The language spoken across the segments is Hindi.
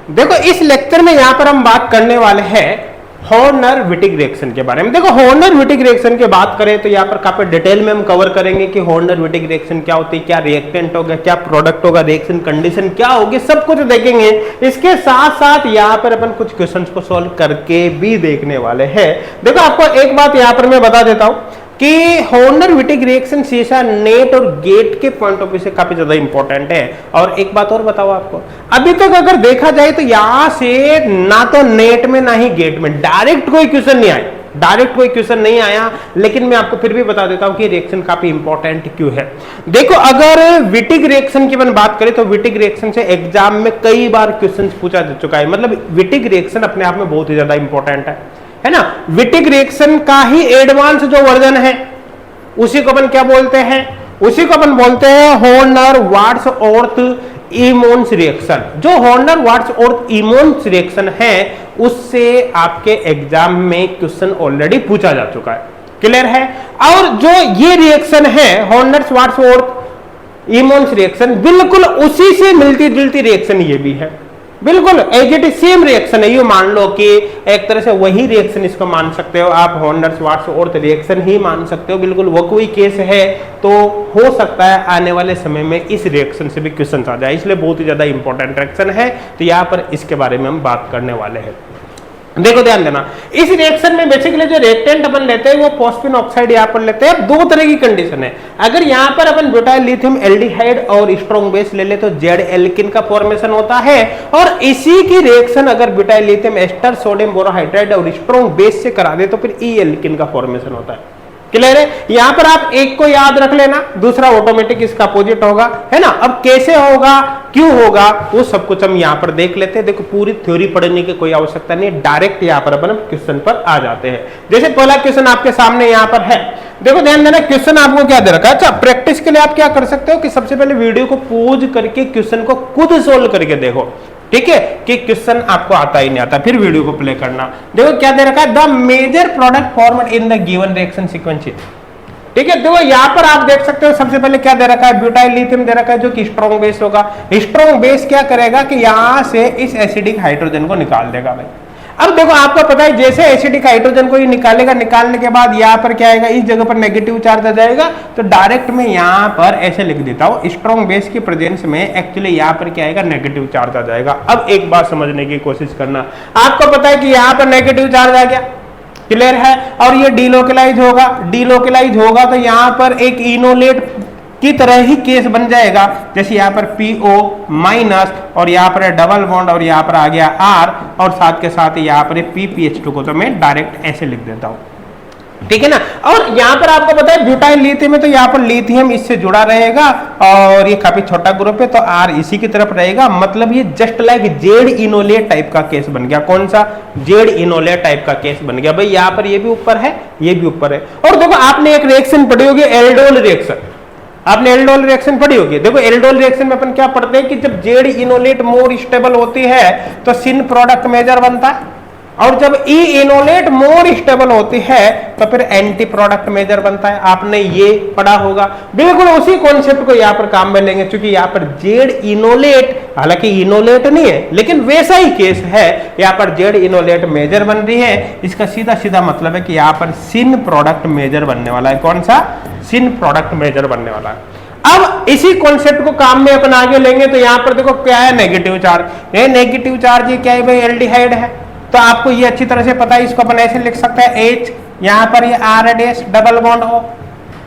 देखो इस लेक्चर में यहां पर हम बात करने वाले हैं हॉर्नर-विटिक रिएक्शन के बारे में। देखो हॉर्नर-विटिक रिएक्शन की बात करें तो यहाँ पर काफी डिटेल में हम कवर करेंगे कि हॉर्नर-विटिक रिएक्शन क्या होती है, क्या रिएक्टेंट होगा, क्या प्रोडक्ट होगा, रिएक्शन कंडीशन क्या होगी, सब कुछ देखेंगे। इसके साथ साथ यहाँ पर अपन कुछ क्वेश्चंस को सॉल्व करके भी देखने वाले हैं। देखो आपको एक बात यहाँ पर मैं बता देता हूं कि हॉर्नर-विटिक रिएक्शन सीसा नेट और गेट के पॉइंट ऑफ व्यू से काफी ज्यादा इंपॉर्टेंट है। और एक बात और बताओ आपको, अभी तक अगर देखा जाए तो यहां से ना तो नेट में ना ही गेट में डायरेक्ट कोई क्वेश्चन नहीं आया, डायरेक्ट कोई क्वेश्चन नहीं आया, लेकिन मैं आपको फिर भी बता देता हूं कि रिएक्शन काफी इंपॉर्टेंट क्यों है। देखो अगर विटिक रिएक्शन की अपन बात करें तो विटिक रिएक्शन से एग्जाम में कई बार क्वेश्चन पूछा जा चुका है। मतलब विटिक रिएक्शन अपने आप में बहुत ही ज्यादा इंपॉर्टेंट है ना। विटिक रिएक्शन का ही एडवांस जो वर्जन है उसी को अपन क्या बोलते हैं, उसी को अपन बोलते हैं हॉर्नर-वार्ड्सवर्थ-इमोन्स रिएक्शन। जो हॉर्नर-वार्ड्सवर्थ-इमोन्स रिएक्शन है उससे आपके एग्जाम में क्वेश्चन ऑलरेडी पूछा जा चुका है, क्लियर है। और जो ये रिएक्शन है हॉर्नर-वार्ड्सवर्थ-इमोन्स रिएक्शन बिल्कुल उसी से मिलती जुलती रिएक्शन ये भी है, बिल्कुल as it is same reaction है। ये मान लो कि एक तरह से वही रिएक्शन इसको मान सकते हो आप, हॉर्नर-वार्ड्सवर्थ रिएक्शन ही मान सकते हो, बिल्कुल वो कोई केस है। तो हो सकता है आने वाले समय में इस रिएक्शन से भी क्वेश्चन आ जाए, इसलिए बहुत ही ज्यादा इंपॉर्टेंट रिएक्शन है। तो यहाँ पर इसके बारे में हम बात करने वाले हैं। देखो ध्यान देना, इस रिएक्शन में बेसिकली जो रिएक्टेंट अपन लेते हैं वो फॉस्फिन ऑक्साइड यहाँ पर लेते हैं। दो तरह की कंडीशन है, अगर यहाँ पर अपन ब्यूटाइल लिथियम एल्डिहाइड और स्ट्रॉन्ग बेस ले ले तो जेड एल्किन का फॉर्मेशन होता है। और इसी की रिएक्शन अगर butyl lithium ester sodium borohydride और स्ट्रॉन्ग बेस से करा दे तो फिर ई एल्किन का फॉर्मेशन होता है, क्लियर है। यहां पर आप एक को याद रख लेना, दूसरा ऑटोमेटिक इसका अपोजिट होगा, है ना। अब कैसे होगा, क्यों होगा, वो सब कुछ हम यहां पर देख लेते हैं। देखो पूरी थ्योरी पढ़ने की कोई आवश्यकता नहीं है, डायरेक्ट यहां पर अपन क्वेश्चन पर आ जाते हैं। जैसे पहला क्वेश्चन आपके सामने यहां पर है, देखो ध्यान देना, क्वेश्चन आपको क्या दे रखा है। अच्छा, प्रैक्टिस के लिए आप क्या कर सकते हो कि सबसे पहले वीडियो को पॉज करके क्वेश्चन को खुद सोल्व करके देखो, ठीक है, कि क्वेश्चन आपको आता ही नहीं आता, फिर वीडियो को प्ले करना। देखो क्या दे रखा है, the major product formed in the given reaction sequence, ठीक है। देखो यहाँ पर आप देख सकते हो सबसे पहले क्या दे रखा है, ब्यूटाइल लिथियम दे रखा है जो कि स्ट्रॉन्ग बेस होगा। स्ट्रॉन्ग बेस क्या करेगा कि यहां से इस एसिडिक हाइड्रोजन को निकाल देगा भाई। अब देखो आपको पता है जैसे एसिडिक हाइड्रोजन को ये निकालेगा, निकालने के बाद यहाँ पर क्या आएगा, इस जगह पर नेगेटिव चार्ज आ जाएगा। तो डायरेक्ट में यहाँ पर ऐसे लिख देता हूं, स्ट्रॉन्ग बेस की प्रेजेंस में एक्चुअली यहाँ पर क्या आएगा, नेगेटिव चार्ज आ जाएगा। अब एक बात समझने की कोशिश करना, आपको पता है कि यहाँ पर नेगेटिव चार्ज आ गया, क्लियर है, और ये डीलोकलाइज होगा। डीलोकलाइज होगा तो यहाँ पर एक इनोलेट की तरह ही केस बन जाएगा, जैसे यहाँ पर PO माइनस और यहाँ पर डबल बॉन्ड और यहाँ पर आ गया R और साथ के साथ यहाँ पर PPH2 को तो मैं डायरेक्ट ऐसे लिख देता हूँ, ठीक है ना। और यहाँ पर आपको पता है ब्यूटाइल लिथियम में तो यहाँ पर लिथियम इससे जुड़ा रहेगा और ये काफी छोटा ग्रुप है तो R इसी की तरफ रहेगा। मतलब ये just like Z enolate type का केस बन गया। कौन सा, जेड इनोलेट टाइप का केस बन गया भाई। यहाँ पर ये भी ऊपर है, ये भी ऊपर है। और देखो आपने एक रिएक्शन पढ़ी होगी, एल्डोल रिएक्शन, आपने एल्डोल रिएक्शन पढ़ी होगी। देखो एल्डोल रिएक्शन में अपन क्या पढ़ते हैं कि जब जेड इनोलेट मोर स्टेबल होती है तो सिन प्रोडक्ट मेजर बनता है, और जब ई इनोलेट मोर स्टेबल होती है तो फिर एंटी प्रोडक्ट मेजर बनता है। आपने ये पढ़ा होगा। बिल्कुल उसी कॉन्सेप्ट को यहाँ पर काम में लेंगे, क्योंकि यहाँ पर जेड इनोलेट, हालांकि इनोलेट नहीं है लेकिन वैसा ही केस है, यहाँ पर जेड इनोलेट मेजर बन रही है। इसका सीधा सीधा मतलब है कि यहाँ पर सिन प्रोडक्ट मेजर बनने वाला है। कौन सा, सिन प्रोडक्ट मेजर बनने वाला है। अब इसी कॉन्सेप्ट को काम में अपन आगे लेंगे तो यहाँ पर देखो क्या है, नेगेटिव चार्ज। ये नेगेटिव चार्ज ये क्या है भाई, एल्डिहाइड है। तो आपको ये अच्छी तरह से पता है, इसको अपन ऐसे लिख सकते हैं H, यहाँ पर ये R- डबल बॉन्ड O,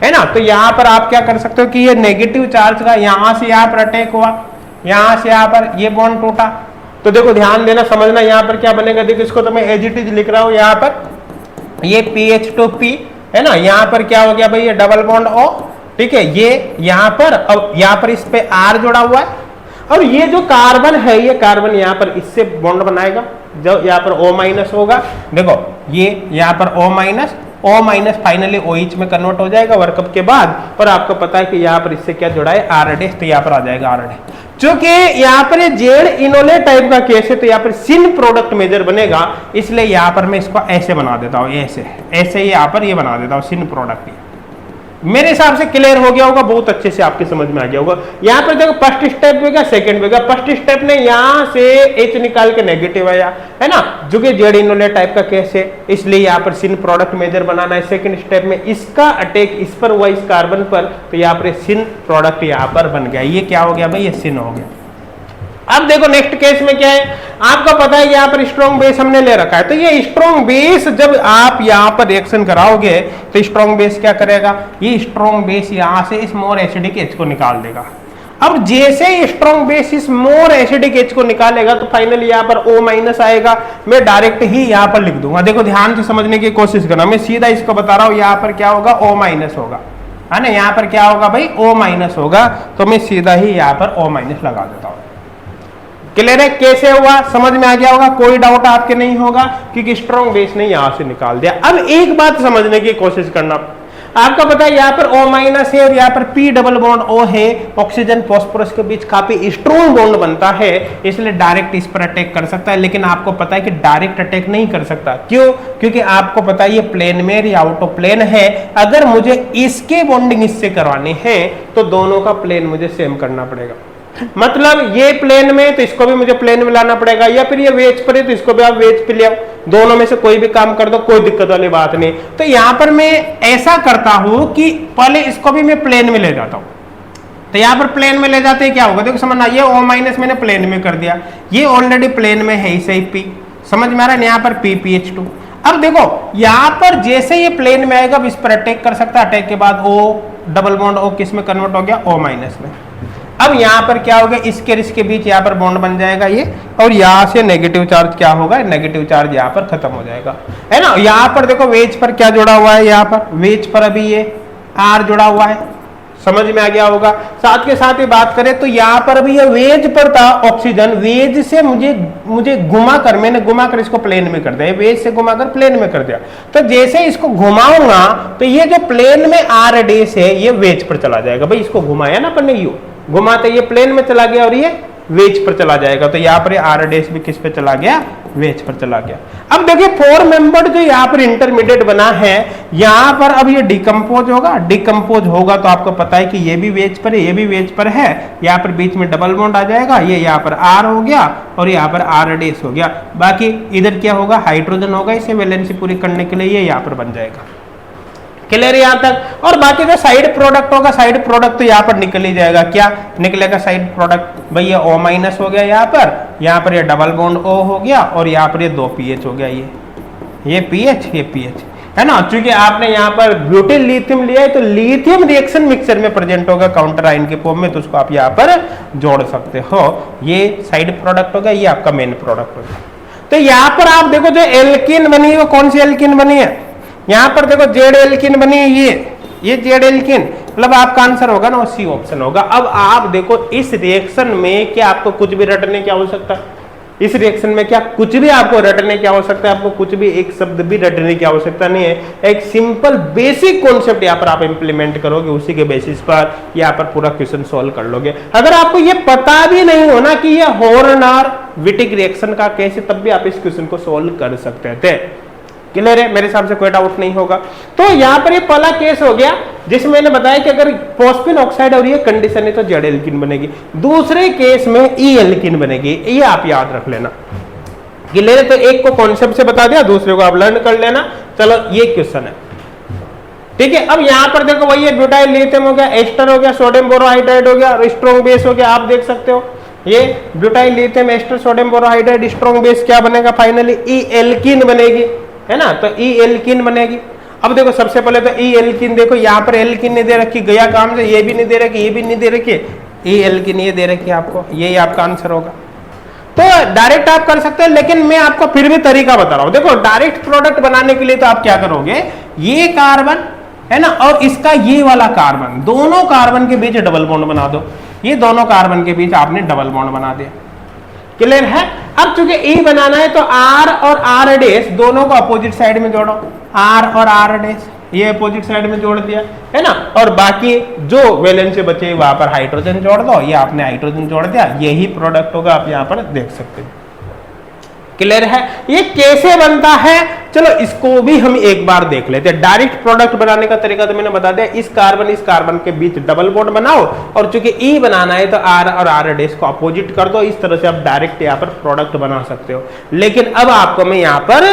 है ना। तो यहाँ पर आप क्या कर सकते हो कि ये नेगेटिव चार्ज का यहाँ से यहाँ पर अटैक हुआ, यहाँ से यहाँ पर ये बॉन्ड टूटा। तो देखो ध्यान देना, समझना यहाँ पर क्या बनेगा। देखो इसको तो मैं एज इट इज लिख रहा हूँ, यहाँ पर ये PH2P है ना, यहाँ पर क्या हो गया भाई, ये डबल बॉन्ड O, ठीक है। ये यहाँ पर, अब यहाँ पर इस पे R जुड़ा हुआ है, और ये जो कार्बन है, ये कार्बन यहाँ पर इससे बॉन्ड बनाएगा, जो यहाँ पर O- होगा। देखो ये यहाँ पर O- फाइनली OH में कन्वर्ट हो जाएगा वर्कअप के बाद। और आपको पता है कि यहाँ पर इससे क्या जुड़ा है, R-, तो यहाँ पर आ जाएगा R-। चूंकि यहाँ पर जेड इनोलेट टाइप का केस है तो यहाँ पर सिन प्रोडक्ट मेजर बनेगा, इसलिए यहाँ पर मैं इसको ऐसे बना देता हूँ, ऐसे ऐसे यहाँ पर ये बना देता हूँ सिन प्रोडक्ट। मेरे हिसाब से क्लियर हो गया होगा, बहुत अच्छे से आपके समझ में आ गया होगा। यहाँ पर देखो फर्स्ट स्टेप में क्या, सेकंड में क्या। फर्स्ट स्टेप ने यहाँ से एच निकाल के नेगेटिव आया, है ना, जो कि जेड इनोलेट टाइप का केस है, इसलिए यहाँ पर सिन प्रोडक्ट मेजर बनाना है। सेकंड स्टेप में इसका अटैक इस पर हुआ, इस कार्बन पर, तो यहाँ पर सिन प्रोडक्ट यहाँ पर बन गया। ये क्या हो गया भाई, ये सिन हो गया। अब देखो नेक्स्ट केस में क्या है, आपको पता है यहाँ पर स्ट्रॉन्ग बेस हमने ले रखा है, तो ये स्ट्रॉन्ग बेस जब आप यहाँ पर रिएक्शन कराओगे तो स्ट्रॉन्ग बेस क्या करेगा, ये स्ट्रॉन्ग बेस यहाँ से इस मोर एसिडिक एच को निकाल देगा। अब जैसे स्ट्रॉन्ग बेस इस मोर एसिडिक एच को निकालेगा तो फाइनली यहाँ पर O माइनस आएगा। मैं डायरेक्ट ही यहाँ पर लिख दूंगा, देखो ध्यान से समझने की कोशिश करना, मैं सीधा इसको बता रहा हूँ, यहाँ पर क्या होगा, O माइनस होगा, है ना, यहाँ पर क्या होगा भाई, O माइनस होगा, तो मैं सीधा ही यहाँ पर O माइनस लगा देता हूँ। क्लियर है, कैसे हुआ समझ में आ गया होगा, कोई डाउट आपके नहीं होगा, क्योंकि स्ट्रॉन्ग बेस ने यहां से निकाल दिया। अब एक बात समझने की कोशिश करना, आपको पता है यहाँ पर O माइनस है और यहाँ पर P डबल बॉन्ड O है, ऑक्सीजन फॉस्फोरस के बीच काफी स्ट्रॉन्ग बॉन्ड बनता है, इसलिए डायरेक्ट इस पर अटैक कर सकता है। लेकिन आपको पता है कि डायरेक्ट अटैक नहीं कर सकता, क्यों, क्योंकि आपको पता है ये प्लेन में या आउट ऑफ प्लेन है। अगर मुझे इसके बॉन्डिंग इससे करवानी है तो दोनों का प्लेन मुझे सेम करना पड़ेगा। मतलब ये प्लेन में तो इसको भी मुझे प्लेन में लाना पड़ेगा, या फिर ये वेज पर है तो इसको भी आप वेज पे ले आओ, दोनों में से कोई भी काम कर दो, कोई दिक्कत वाली बात नहीं। तो यहां पर मैं ऐसा करता हूं कि पहले इसको भी मैं प्लेन में ले जाता हूं। तो यहां पर प्लेन में ले जाते हैं, क्या होगा देखो समझना, ये O माइनस मैंने प्लेन में कर दिया, ये ऑलरेडी प्लेन में है, इसे P समझ में आ रहा है, यहाँ पर PPH2। अब देखो यहां पर जैसे ये प्लेन में आएगा इस पर अटैक कर सकता है, अटैक के बाद O डबल बॉन्ड O किस में कन्वर्ट हो गया, O माइनस में। अब यहाँ पर क्या होगा, इसके इसके बीच यहाँ पर बॉन्ड बन जाएगा ये, और यहाँ से नेगेटिव चार्ज क्या होगा, नेगेटिव चार्ज यहाँ पर खत्म हो जाएगा, है ना। यहाँ पर देखो वेज पर क्या जुड़ा हुआ है, यहाँ पर वेज पर अभी ये R जुड़ा हुआ है, समझ में आ गया होगा। साथ के साथ ही बात करें तो यहाँ पर अभी ये वेज पर था ऑक्सीजन, वेज से मुझे घुमा कर, मैंने घुमा कर इसको प्लेन में कर दिया, वेज से घुमा कर प्लेन में कर दिया। तो जैसे इसको घुमाऊंगा तो ये जो प्लेन में R डैश है ये वेज पर चला जाएगा, भाई इसको घुमाया ना अपन ने, यू घुमाते ये प्लेन में चला गया और ये वेज पर चला जाएगा, तो यहाँ पर R डैश भी किस पे चला गया, वेज पर चला गया। अब देखिए 4 मेंबर्ड जो यहाँ पर इंटरमीडिएट बना है, यहाँ पर अब ये डिकम्पोज होगा, डिकम्पोज होगा तो आपको पता है कि ये भी वेज पर है, ये भी वेज पर है, यहाँ पर बीच में डबल बॉन्ड आ जाएगा, ये यहाँ पर R हो गया और यहाँ पर R डैश हो गया। बाकी इधर क्या होगा, हाइड्रोजन होगा, इसे वैलेंसी पूरी करने के लिए ये यहाँ पर बन जाएगा। क्लियर यहां तक। और बाकी जो साइड प्रोडक्ट होगा, साइड प्रोडक्ट तो यहाँ पर निकल ही जाएगा, क्या निकलेगा साइड प्रोडक्ट, भाई ये O माइनस हो गया यहाँ पर ये डबल बॉन्ड O हो गया और यहाँ पर ये 2 PH हो गया, ये PH ये PH, है ना। चूंकि आपने यहाँ पर ब्यूटिल लिथियम लिया है तो लिथियम रिएक्शन मिक्सचर में प्रेजेंट होगा काउंटर आयन के फॉर्म में, तो उसको आप यहाँ पर जोड़ सकते हो। ये साइड प्रोडक्ट होगा, ये आपका मेन प्रोडक्ट होगा। तो यहाँ पर आप देखो जो एल्किन बनी है वो कौन सी एल्किन बनी है, यहाँ पर देखो जेड एल्किन बनी है, ये जेड एल्किन, मतलब आपका आंसर होगा ना सी ऑप्शन होगा। अब आप देखो इस रिएक्शन में क्या आपको कुछ भी रटने की आवश्यकता है, इस रिएक्शन में क्या कुछ भी आपको रटने की आवश्यकता है, आपको कुछ भी एक शब्द भी रटने की आवश्यकता नहीं है। एक सिंपल बेसिक कॉन्सेप्ट यहाँ पर आप इंप्लीमेंट करोगे, उसी के बेसिस पर यहाँ पर पूरा क्वेश्चन सॉल्व कर लोगे। अगर आपको ये पता भी नहीं हो ना कि ये हॉर्नर विटिक रिएक्शन का कैसे, तब भी आप इस क्वेश्चन को सॉल्व कर सकते थे। क्लियर है, मेरे हिसाब से कोई डाउट नहीं होगा। तो यहाँ पर ये पहला केस हो गया जिसमें मैंने बताया कि अगर फॉस्फेट ऑक्साइड और ये कंडीशन है तो जेड एल्किन बनेगी, दूसरे केस में ई एल्किन बनेगी, ये आप याद रख लेना। क्लियर है, तो एक को कॉन्सेप्ट से बता दिया, दूसरे को आप लर्न कर लेना। चलो ये क्वेश्चन है, ठीक है। अब यहाँ पर देखो वही ब्यूटाइल लिथियम हो गया, एस्टर हो गया, सोडियम बोरोहाइड्राइड हो गया और स्ट्रॉन्ग बेस हो गया। आप देख सकते हो ये butyl lithium ester sodium borohydride strong base क्या बनेगा, फाइनली ई एल्किन बनेगी, है ना। तो ई एल्किन बनेगी। अब देखो सबसे पहले तो ई एल्किन देखो, यहाँ पर एल्किन नहीं दे रखी, गया काम से, ये भी नहीं दे रखी, ये भी नहीं दे रखी, ई एल्किन ये दे रखी आपको, ये आपका आंसर होगा। तो डायरेक्ट आप कर सकते हैं, लेकिन मैं आपको फिर भी तरीका बता रहा हूं। देखो डायरेक्ट प्रोडक्ट बनाने के लिए तो आप क्या करोगे, ये कार्बन है ना और इसका ये वाला कार्बन, दोनों कार्बन के बीच डबल बॉन्ड बना दो। ये दोनों कार्बन के बीच आपने डबल बॉन्ड बना दिया। क्लियर है। अब चूंकि ई बनाना है तो R और R डैश दोनों को अपोजिट साइड में जोड़ो, R और R डैश ये अपोजिट साइड में जोड़ दिया, है ना। और बाकी जो वैलेंसी बचे वहां पर हाइड्रोजन जोड़ दो, ये आपने हाइड्रोजन जोड़ दिया, यही प्रोडक्ट होगा, आप यहाँ पर देख सकते हैं। क्लियर है? ये कैसे बनता है, चलो इसको भी हम एक बार देख लेते हैं। डायरेक्ट प्रोडक्ट बनाने का तरीका तो मैंने बता दिया, इस कार्बन के बीच डबल बॉन्ड बनाओ और चूंकि ई बनाना है तो आर और आर डैश को अपोजिट कर दो, इस तरह से आप डायरेक्ट यहाँ पर प्रोडक्ट बना सकते हो। लेकिन अब आपको मैं यहाँ पर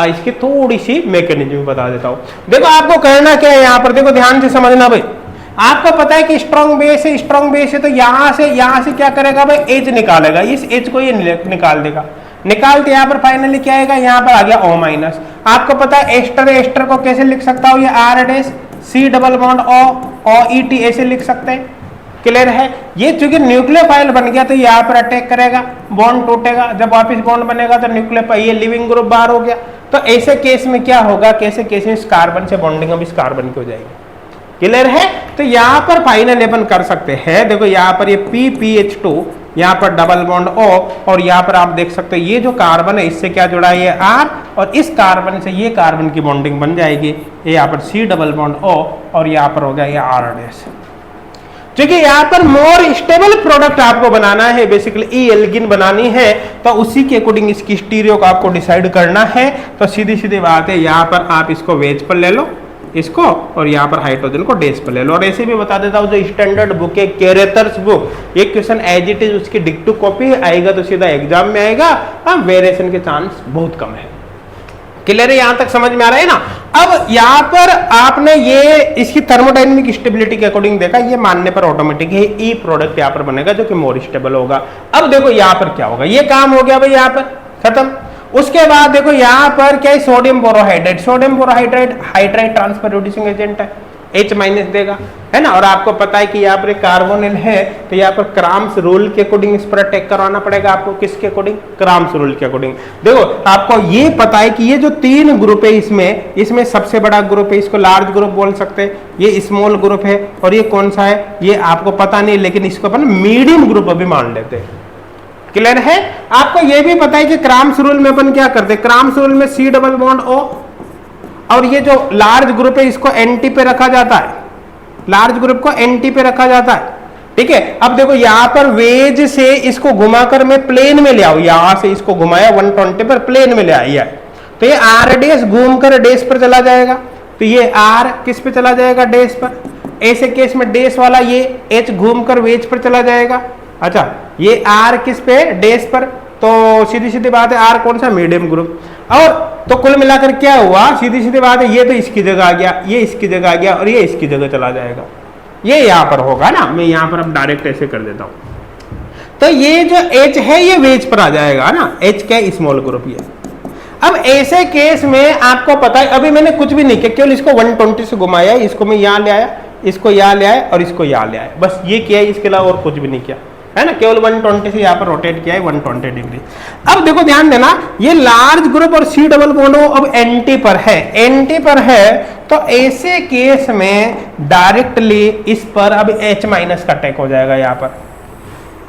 इसकी थोड़ी सी मैकेनिज्म बता देता हूँ। देखो आपको करना क्या है यहाँ पर, देखो ध्यान से समझना भाई। आपको पता है कि स्ट्रॉन्ग बेस है, स्ट्रॉन्ग बेस है तो यहां से क्या करेगा भाई, एच निकालेगा, इस एच को ये निकाल देगा। निकालते यहाँ पर फाइनली क्या आएगा, यहाँ पर आ गया O माइनस। आपको पता है एस्टर को कैसे लिख सकता हूँ, ये R dash C double bond O E T ऐसे लिख सकते हैं। क्लियर है? ये चूंकि न्यूक्लियोफाइल बन गया तो यहाँ पर अटैक करेगा, बॉन्ड टूटेगा, जब वापस बॉन्ड बनेगा तो न्यूक्लियोफाइल, ये लिविंग ग्रुप बाहर हो गया। तो ऐसे केस में क्या होगा, कैसे केस में इस कार्बन से बॉन्डिंग अब इस कार्बन की हो जाएगी। क्लियर है? तो यहाँ पर फाइनल अपन कर सकते हैं, देखो यहाँ पर ये PPH2, यहाँ पर डबल बॉन्ड O और यहाँ पर आप देख सकते हो ये जो कार्बन है इससे क्या जुड़ा है, ये R और इस कार्बन से ये कार्बन की बॉन्डिंग बन जाएगी, ये यहाँ पर C डबल बॉन्ड O और यहाँ पर हो गया ये R डैश। क्योंकि यहाँ पर मोर स्टेबल प्रोडक्ट आपको बनाना है, बेसिकली ई एल्गिन बनानी है, तो उसी के अकॉर्डिंग इसकी स्टीरियो को आपको डिसाइड करना है। तो सीधी सीधी बात है, यहाँ पर आप इसको वेज पर ले लो इसको और यहाँ पर हाइड्रोजन को डेस पर ले लो। और ऐसे भी बता देता हूँ, जो स्टैंडर्ड बुक है कैरेटर्स बुक, ये क्वेश्चन एज इट इज उसकी डिक्टो कॉपी आएगा तो सीधा एग्जाम में आएगा, वेरिएशन के चांस बहुत कम है। क्लियर है? यहां तक समझ में आ रहा है ना? अब यहाँ पर आपने ये इसकी थर्मोडायनेमिक स्टेबिलिटी के अकॉर्डिंग देखा, ये मानने पर ऑटोमेटिक है ई प्रोडक्ट यहाँ पर बनेगा जो कि मोर स्टेबल होगा। अब देखो यहाँ पर क्या होगा, ये काम हो गया भाई, यहाँ पर खत्म। उसके बाद देखो यहाँ पर क्या है, sodium borohydrate, sodium borohydrate hydride transfer reducing agent है, H माइनस देगा, है ना। और आपको पता है कि यहाँ पर कार्बोनिल है तो यहाँ पर क्राम्स रूल के अकॉर्डिंग इस पर अटैक करवाना पड़ेगा आपको। किसके अकॉर्डिंग? क्राम्स रूल के अकॉर्डिंग। देखो आपको ये पता है कि ये जो तीन ग्रुप है इसमें सबसे बड़ा ग्रुप है, इसको लार्ज ग्रुप बोल सकते हैं, ये स्मॉल ग्रुप है और ये कौन सा है ये आपको पता नहीं, लेकिन इसको अपन मीडियम ग्रुप अभी मान लेते हैं। क्लियर है? आपको ये भी पता है कि क्राम्स रूल में अपन क्या करते हैं, क्राम्स रूल में C डबल बॉन्ड O और ये जो लार्ज ग्रुप है इसको एंटी पे रखा जाता है, लार्ज ग्रुप को एंटी पे रखा जाता है। ठीक है? अब देखो यहाँ पर वेज से इसको घुमाकर मैं प्लेन में ले आऊं, यहां से इसको घुमाया 120 पर प्लेन में ले आया, तो ये R डैश घूम कर डैश पर चला जाएगा, तो ये R किस पे चला जाएगा, डैश पर। ऐसे केस में डैश वाला ये H घूम कर वेज पर चला जाएगा। अच्छा, ये R किस पे, डैश पर, तो सीधी सीधी बात है R कौन सा, मीडियम ग्रुप। और तो कुल मिलाकर क्या हुआ, सीधी सीधी बात है, ये तो इसकी जगह आ गया, ये इसकी जगह आ गया और ये इसकी जगह चला जाएगा, ये यहाँ पर होगा ना। मैं यहाँ पर अब डायरेक्ट ऐसे कर देता हूं, तो ये जो H है ये वेज पर आ जाएगा ना, H क्या है, स्मॉल ग्रुप ये। अब ऐसे केस में आपको पता है, अभी मैंने कुछ भी नहीं किया, केवल इसको 120 से घुमाया, इसको मैं यहाँ ले आया, इसको यहाँ ले आया और इसको यहाँ ले आया, बस ये किया है, इसके अलावा और कुछ भी नहीं किया, है ना। केवल 120 से यहाँ पर रोटेट किया है 120 डिग्री। अब देखो ध्यान देना, ये लार्ज ग्रुप और C डबल बॉन्ड अब एंटी पर है, एंटी पर है, तो ऐसे केस में डायरेक्टली इस पर अब H माइनस का अटैक हो जाएगा यहाँ पर।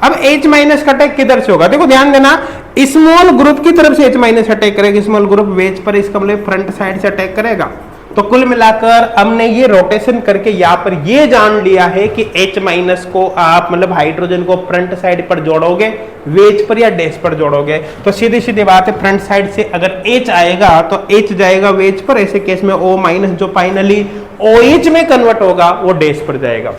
अब H माइनस का अटैक किधर से होगा, देखो ध्यान देना, स्मॉल ग्रुप की तरफ से H माइनस अटैक करेगा, स्मॉल ग्रुप वेज पर इसका मतलब फ्रंट साइड से अटैक करेगा। तो कुल मिलाकर हमने ये रोटेशन करके यहाँ पर ये जान लिया है कि H माइनस को आप मतलब हाइड्रोजन को फ्रंट साइड पर जोड़ोगे, वेज पर या डैश पर जोड़ोगे, तो सीधी सीधी बात है, फ्रंट साइड से अगर H आएगा तो H जाएगा वेज पर, ऐसे केस में O माइनस जो फाइनली OH में कन्वर्ट होगा वो डैश पर जाएगा।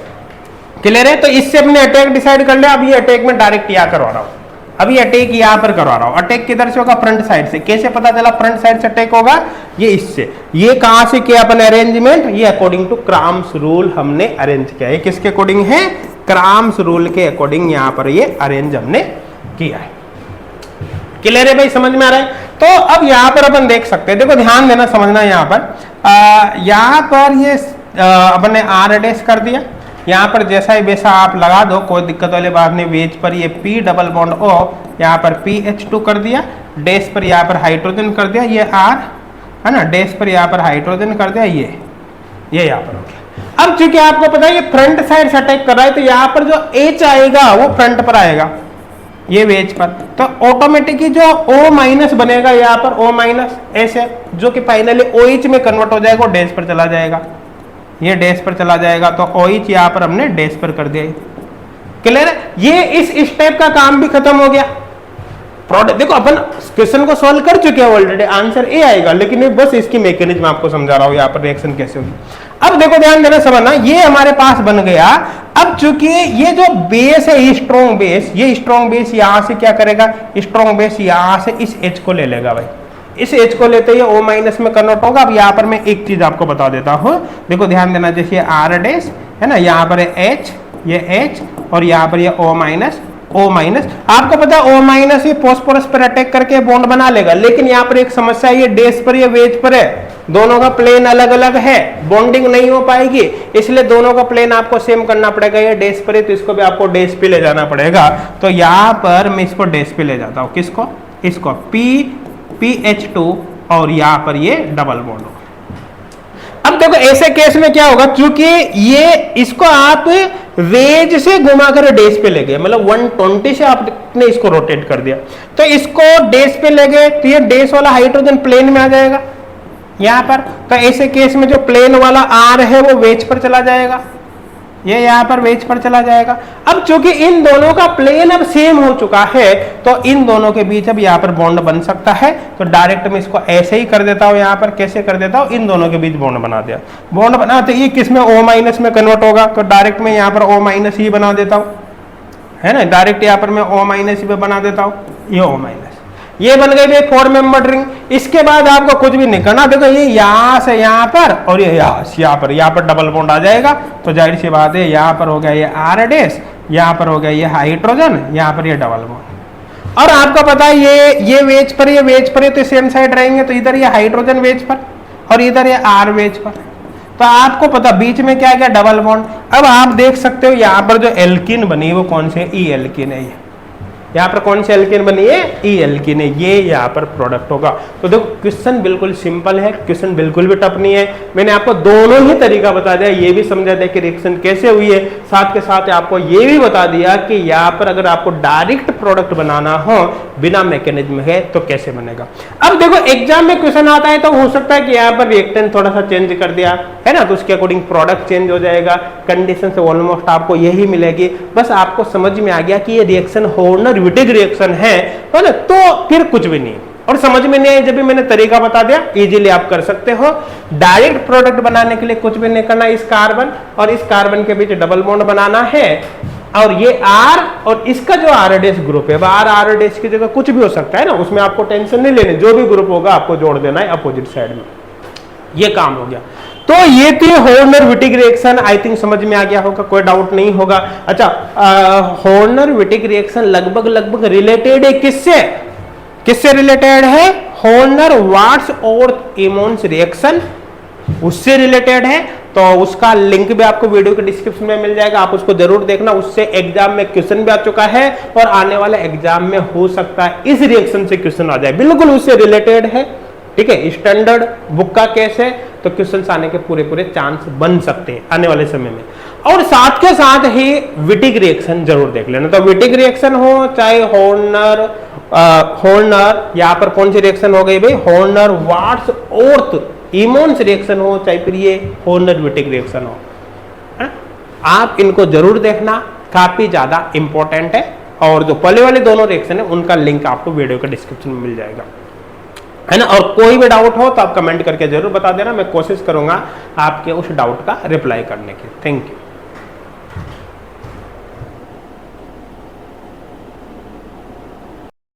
क्लियर है? तो इससे हमने अटैक डिसाइड कर लिया। अब ये अटैक में डायरेक्ट यहाँ करवा रहा हूँ, अभी अटैक यहाँ पर करवा रहा हूँ। अटैक किधर से होगा, फ्रंट साइड से। कैसे पता चला फ्रंट साइड से अटैक होगा, ये इससे। ये कहां से किया अपन अरेंजमेंट, ये अकॉर्डिंग टू क्राम्स रूल हमने अरेंज किया है। किसके अकॉर्डिंग है, क्राम्स रूल के अकॉर्डिंग यहाँ पर ये अरेंज हमने किया है। क्लियर है भाई, समझ में आ रहा है? तो अब यहाँ पर अपन देख सकते हैं, देखो ध्यान देना, समझना, यहाँ पर ये अपन ने R डैश कर दिया, यहाँ पर जैसा ही वैसा आप लगा दो, कोई दिक्कत वाली बात नहीं। वेज पर ये P डबल बॉन्ड O, यहाँ पर PH2 कर दिया, डैश पर यहाँ पर हाइड्रोजन कर दिया, ये R है ना, डैश पर यहाँ पर हाइड्रोजन कर दिया, ये यहाँ पर हो गया। अब चूंकि आपको पता है ये फ्रंट साइड से अटैक कर रहा है, तो यहाँ पर जो H आएगा वो फ्रंट पर आएगा, ये वेज पर, तो ऑटोमेटिकली जो O माइनस बनेगा यहाँ पर, O माइनस ऐसे, जो कि फाइनली OH में कन्वर्ट हो जाएगा, डैश पर चला जाएगा, ये डैश पर चला जाएगा, तो OH यहाँ पर हमने डैश पर कर दिया। क्लियर है? ये इस स्टेप का काम भी खत्म हो गया। प्रोडक्ट देखो अपन क्वेश्चन को सॉल्व कर चुके हैं ऑलरेडी, आंसर ए आएगा, लेकिन मैं बस इसकी मैकेनिज्म आपको समझा रहा हूं यहाँ पर रिएक्शन कैसे होगी। अब देखो ध्यान देना समझना, ये हमारे पास बन गया। अब चूंकि ये जो बेस है स्ट्रॉन्ग बेस, ये स्ट्रॉन्ग बेस यहां से क्या करेगा, स्ट्रॉन्ग बेस यहां से इस H को ले लेगा भाई, इस H को लेते ही O माइनस में कन्वर्ट होगा। अब यहाँ पर मैं एक चीज आपको बता देता हूँ, देखो ध्यान देना, जैसे R डैश है ना, यहाँ पर है H, ये H और यहाँ पर ये O माइनस, O माइनस। आपको पता है O माइनस ये फॉस्फोरस पर अटैक करके बॉन्ड बना लेगा, लेकिन यहाँ पर एक समस्या है, ये डैश पर ये वेज पर है, दोनों का प्लेन अलग अलग है, बॉन्डिंग नहीं हो पाएगी, इसलिए दोनों का प्लेन आपको सेम करना पड़ेगा। ये डैश पर है तो इसको भी आपको डैश पे ले जाना पड़ेगा। तो यहाँ पर मैं इसको डैश पे ले जाता हूँ, किसको, इसको PH2 और यहाँ पर ये डबल बॉन्ड होगा। अब देखो ऐसे केस में क्या होगा, क्योंकि ये इसको आप वेज से घुमाकर डैश पे ले गए, मतलब 120 से आपने इसको रोटेट कर दिया, तो इसको डैश पे ले गए तो ये डैश वाला हाइड्रोजन प्लेन में आ जाएगा यहां पर। तो ऐसे केस में जो प्लेन वाला R है वो वेज पर चला जाएगा, ये यहाँ पर वेज पर चला जाएगा। अब चूंकि इन दोनों का प्लेन अब सेम हो चुका है, तो इन दोनों के बीच अब यहाँ पर बॉन्ड बन सकता है। तो डायरेक्ट मैं इसको ऐसे ही कर देता हूँ, यहाँ पर कैसे कर देता हूँ, इन दोनों के बीच बॉन्ड बना दिया, बॉन्ड बनाते ही किस में O माइनस में कन्वर्ट होगा, तो डायरेक्ट मैं यहाँ पर O माइनस ही बना देता हूँ, है ना, डायरेक्ट यहाँ पर मैं O माइनस ही बना देता हूँ, ये O माइनस, ये बन गई भाई 4 मेंबर रिंग। इसके बाद आपको कुछ भी नहीं करना, देखो ये यहाँ से यहाँ पर और ये यहाँ पर डबल बॉन्ड आ जाएगा। तो जाहिर सी बात है, यहाँ पर हो गया ये R डैश, यहाँ पर हो गया ये हाइड्रोजन, यहाँ पर ये डबल बॉन्ड। और आपको पता है ये वेज पर, ये वेज पर है तो सेम साइड रहेंगे, तो इधर ये हाइड्रोजन वेज पर और इधर ये R वेज पर। तो आपको पता बीच में क्या क्या डबल बॉन्ड। अब आप देख सकते हो यहाँ पर जो एल्किन बनी वो कौन से, ई एल्किन है। यहाँ पर कौन सी एल्केन बनी है, ई एल्केन है, ये यहाँ पर प्रोडक्ट होगा। तो देखो क्वेश्चन बिल्कुल सिंपल है, क्वेश्चन बिल्कुल भी टफ नहीं है। मैंने आपको दोनों ही तरीका बता दिया, ये भी समझा दिया कि रिएक्शन कैसे हुई है, साथ के साथ आपको ये भी बता दिया कि यहाँ पर अगर आपको डायरेक्ट प्रोडक्ट बनाना हो बिना मैकेनिज्म है तो कैसे बनेगा। अब देखो एग्जाम में क्वेश्चन आता है तो हो सकता है कि यहाँ पर रिएक्टेंट थोड़ा सा चेंज कर दिया है ना, तो उसके अकॉर्डिंग प्रोडक्ट चेंज हो जाएगा, कंडीशन से ऑलमोस्ट आपको यही मिलेगी। बस आपको समझ में आ गया कि ये रिएक्शन हॉर्नर विटिग रिएक्शन है ना, तो फिर कुछ भी नहीं। और समझ में नहीं आया जब भी मैंने तरीका बता दिया, इजीली आप कर सकते हो। डायरेक्ट प्रोडक्ट बनाने के लिए कुछ भी नहीं करना, इस कार्बन और इस कार्बन के बीच डबल बॉन्ड बनाना है, और ये R और इसका जो R डैश ग्रुप है, R डैश की जगह कुछ भी हो सकता है ना, उसमें आपको टेंशन नहीं लेनी, जो भी ग्रुप होगा आपको जोड़ देना है अपोजिट साइड में, ये काम हो गया। तो ये थी Horner Wittig reaction, I think समझ में आ गया होगा, कोई डाउट नहीं होगा। अच्छा, हॉर्नर विटिग रिएक्शन लगभग रिलेटेड है किससे रिलेटेड है, हॉर्नर वाट्स और इमोन्स रिएक्शन उससे रिलेटेड है। तो उसका लिंक भी आपको वीडियो के डिस्क्रिप्शन में मिल जाएगा, आप उसको जरूर देखना। उससे एग्जाम में क्वेश्चन भी आ चुका है और आने वाले एग्जाम में हो सकता है इस रिएक्शन से क्वेश्चन आ जाए, बिल्कुल उससे रिलेटेड है। ठीक है, स्टैंडर्ड बुक का केस है, तो क्वेश्चंस आने के पूरे चांस बन सकते हैं आने वाले समय में। और साथ के साथ ही विटिग रिएक्शन जरूर देख लेना। तो विटिग रिएक्शन हो चाहे हॉर्नर यहाँ पर कौन सी रिएक्शन हो गई भाई, हॉर्नर वाट्स और इमोन्स रिएक्शन हो, चाहे फिर ये हॉर्नर विटिग रिएक्शन हो, आप इनको जरूर देखना, काफी ज्यादा इंपॉर्टेंट है। और जो पहले वाले दोनों रिएक्शन है उनका लिंक आपको वीडियो के डिस्क्रिप्शन में मिल जाएगा, है ना। और कोई भी डाउट हो तो आप कमेंट करके जरूर बता देना, मैं कोशिश करूंगा आपके उस डाउट का रिप्लाई करने की। Thank you.